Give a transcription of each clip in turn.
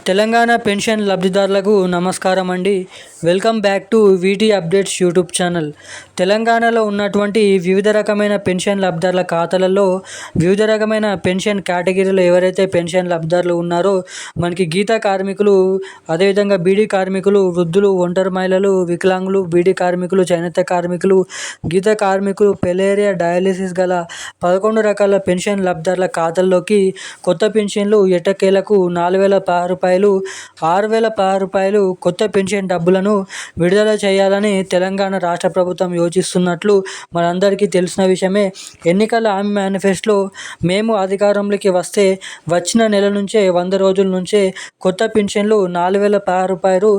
Telangana pension లబ్ధిదారులకు నమస్కారం అండి. Welcome back to వీటీ updates YouTube channel. తెలంగాణలో ఉన్నటువంటి వివిధ రకమైన పెన్షన్ లబ్ధిదారుల ఖాతాలలో వివిధ రకమైన పెన్షన్ కేటగిరీలో ఎవరైతే పెన్షన్ లబ్ధిదారులు ఉన్నారో మనకి గీత కార్మికులు, అదేవిధంగా బీడీ కార్మికులు, వృద్ధులు, ఒంటరి మహిళలు, వికలాంగులు, బీడీ కార్మికులు, చేనేత కార్మికులు, గీత కార్మికులు, పెలేరియా, డయాలిసిస్ గల 11 రకాల పెన్షన్ లబ్ధిదారుల ఖాతాల్లోకి కొత్త పెన్షన్లు ఎట్టకేలకు 4,016 రూపాయలు, 6,016 రూపాయలు కొత్త పెన్షన్ డబ్బులను విడుదల చేయాలని తెలంగాణ రాష్ట్ర ప్రభుత్వం యోచిస్తున్నట్లు మనందరికీ తెలిసిన విషయమే. ఎన్నికల హామీ మేనిఫెస్టోలో మేము అధికారంలోకి వస్తే వచ్చిన నెల నుంచే 100 రోజుల నుంచే కొత్త పెన్షన్లు 4,016 రూపాయలు,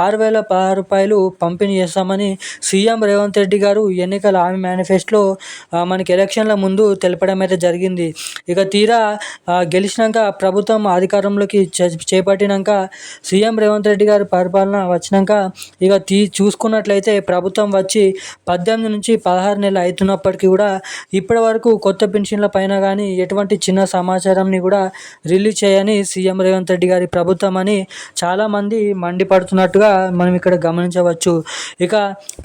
6,016 రూపాయలు పంపిణీ చేస్తామని సీఎం రేవంత్ రెడ్డి గారు ఎన్నికల హామీ మేనిఫెస్టోలో మనకి ఎలక్షన్ల ముందు తెలపడం అయితే జరిగింది. ఇక తీరా గెలిచినాక ప్రభుత్వం అధికారంలోకి చేపట్టినాక సీఎం రేవంత్ రెడ్డి గారి పరిపాలన వచ్చినాక ఇక చూసుకున్నట్లయితే ప్రభుత్వం వచ్చి 18 నుంచి 16 నెలలు అవుతున్నప్పటికీ కూడా ఇప్పటి వరకు కొత్త పెన్షన్ల పైన కానీ ఎటువంటి చిన్న సమాచారంని కూడా రిలీజ్ చేయని సీఎం రేవంత్ రెడ్డి గారి ప్రభుత్వం అని చాలామంది మండిపడుతున్నట్టుగా మనం ఇక్కడ గమనించవచ్చు. ఇక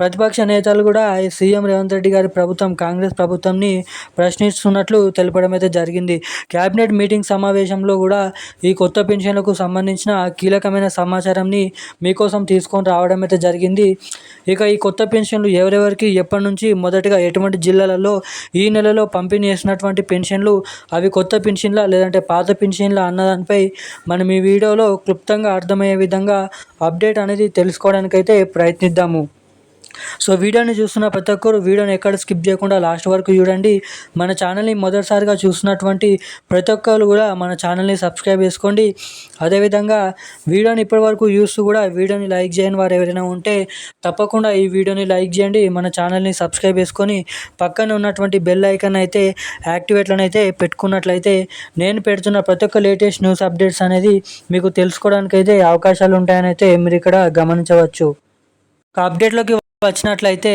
ప్రతిపక్ష నేతలు కూడా సీఎం రేవంత్ రెడ్డి గారి ప్రభుత్వం కాంగ్రెస్ ప్రభుత్వంని ప్రశ్నిస్తున్నట్లు తెలపడం అయితే జరిగింది. క్యాబినెట్ మీటింగ్ సమావేశంలో కూడా ఈ కొత్త పెన్షన్లకు సంబంధించిన కీలకమైన సమాచారాన్ని మీకోసం తీసుకొని రావడం అయితే జరిగింది. ఇక ఈ కొత్త పెన్షన్లు ఎవరెవరికి ఎప్పటి నుంచి మొదటగా ఎటువంటి జిల్లాలలో ఈ నెలలో పంపిణీ చేసినటువంటి పెన్షన్లు అవి కొత్త పెన్షన్లా లేదంటే పాత పెన్షన్లా అన్నదానిపై మనం ఈ వీడియోలో క్లుప్తంగా అర్థమయ్యే విధంగా అప్డేట్ అనేది తెలుసుకోవడానికైతే ప్రయత్నిద్దాము. సో వీడియోని చూస్తున్న ప్రతి ఒక్కరు వీడియోని ఎక్కడ స్కిప్ చేయకుండా లాస్ట్ వరకు చూడండి. మన ఛానల్ని మొదటిసారిగా చూస్తున్నటువంటి ప్రతి ఒక్కరు కూడా మన ఛానల్ని సబ్స్క్రైబ్ చేసుకోండి. అదేవిధంగా వీడియోని ఇప్పటివరకు చూస్తూ కూడా వీడియోని లైక్ చేయని వారు ఎవరైనా ఉంటే తప్పకుండా ఈ వీడియోని లైక్ చేయండి. మన ఛానల్ని సబ్స్క్రైబ్ చేసుకొని పక్కన ఉన్నటువంటి బెల్ ఐకాన్ అయితే యాక్టివేట్లను అయితే పెట్టుకున్నట్లయితే నేను పెడుతున్న ప్రతి ఒక్క లేటెస్ట్ న్యూస్ అప్డేట్స్ అనేది మీకు తెలుసుకోవడానికి అయితే అవకాశాలు ఉంటాయని అయితే మీరు ఇక్కడ గమనించవచ్చు. అప్డేట్లోకి వచ్చినట్లయితే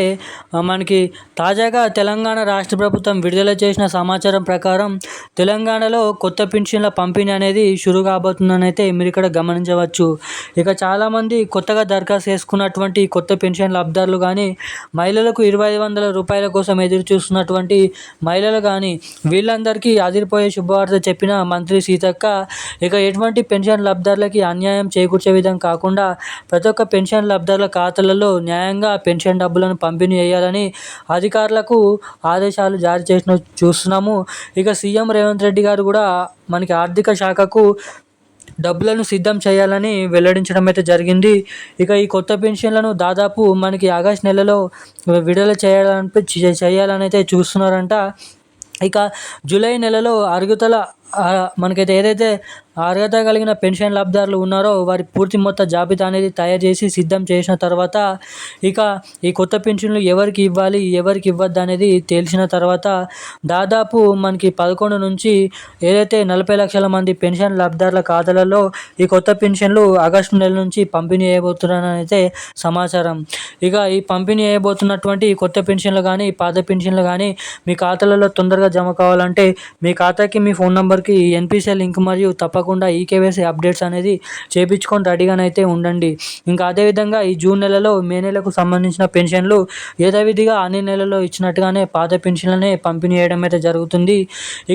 మనకి తాజాగా తెలంగాణ రాష్ట్ర ప్రభుత్వం విడుదల చేసిన సమాచారం ప్రకారం తెలంగాణలో కొత్త పెన్షన్ల పంపిణీ అనేది షురు కాబోతుందని అయితే మీరు ఇక్కడ గమనించవచ్చు. ఇక చాలామంది కొత్తగా దరఖాస్తు చేసుకున్నటువంటి కొత్త పెన్షన్ లబ్ధిదారులు కానీ, మహిళలకు 2,500 రూపాయల కోసం ఎదురు చూస్తున్నటువంటి మహిళలు కానీ వీళ్ళందరికీ అదిరిపోయే శుభవార్త చెప్పిన మంత్రి సీతక్క ఇక ఎటువంటి పెన్షన్ లబ్ధిదారులకి అన్యాయం చేకూర్చే విధంగా కాకుండా ప్రతి ఒక్క పెన్షన్ లబ్ధిదారుల ఖాతాలలో న్యాయంగా పెన్షన్ డబ్బులను పంపిణీ చేయాలని అధికారులకు ఆదేశాలు జారీ చేసిన చూస్తున్నాము. ఇక సీఎం రేవంత్ రెడ్డి గారు కూడా మనకి ఆర్థిక శాఖకు డబ్బులను సిద్ధం చేయాలని వెల్లడించడం అయితే జరిగింది. ఇక ఈ కొత్త పెన్షన్లను దాదాపు మనకి ఆగస్టు నెలలో విడుదల చేయాలని అయితే చూస్తున్నారంట. ఇక జూలై నెలలో మనకైతే ఏదైతే అర్హత కలిగిన పెన్షన్ లబ్ధిదారులు ఉన్నారో వారి పూర్తి మొత్తం జాబితా అనేది తయారు చేసి సిద్ధం చేసిన తర్వాత ఇక ఈ కొత్త పెన్షన్లు ఎవరికి ఇవ్వాలి ఎవరికి ఇవ్వద్దు అనేది తెలిసిన తర్వాత దాదాపు మనకి 11 నుంచి ఏదైతే 40 లక్షల మంది పెన్షన్ లబ్ధిదారుల ఖాతాలలో ఈ కొత్త పెన్షన్లు ఆగస్టు నెల నుంచి పంపిణీ చేయబోతున్నారని అయితే సమాచారం. ఇక ఈ పంపిణీ చేయబోతున్నటువంటి కొత్త పెన్షన్లు కానీ పాత పెన్షన్లు కానీ మీ ఖాతాలలో తొందరగా జమ కావాలంటే మీ ఖాతాకి మీ ఫోన్ నెంబర్కి ఎన్పిసిఐ లింక్ మరియు తప్పకుండా ఈకేవైసీ అప్డేట్స్ అనేది చేయించుకొని రెడీగానైతే ఉండండి. ఇంకా అదేవిధంగా ఈ జూన్ నెలలో మే నెలకు సంబంధించిన పెన్షన్లు యథావిధిగా అన్ని నెలల్లో ఇచ్చినట్టుగానే పాత పెన్షన్లనే పంపిణీ చేయడం అయితే జరుగుతుంది.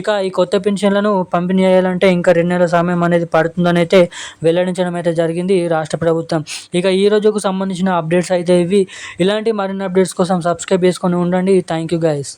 ఇక ఈ కొత్త పెన్షన్లను పంపిణీ చేయాలంటే ఇంకా 2 నెలల సమయం అనేది పడుతుందని అయితే వెల్లడించడం అయితే జరిగింది రాష్ట్ర ప్రభుత్వం. ఇక ఈ రోజుకు సంబంధించిన అప్డేట్స్ అయితే ఇవి. ఇలాంటి మరిన్ని అప్డేట్స్ కోసం సబ్స్క్రైబ్ చేసుకొని ఉండండి. Thank you guys.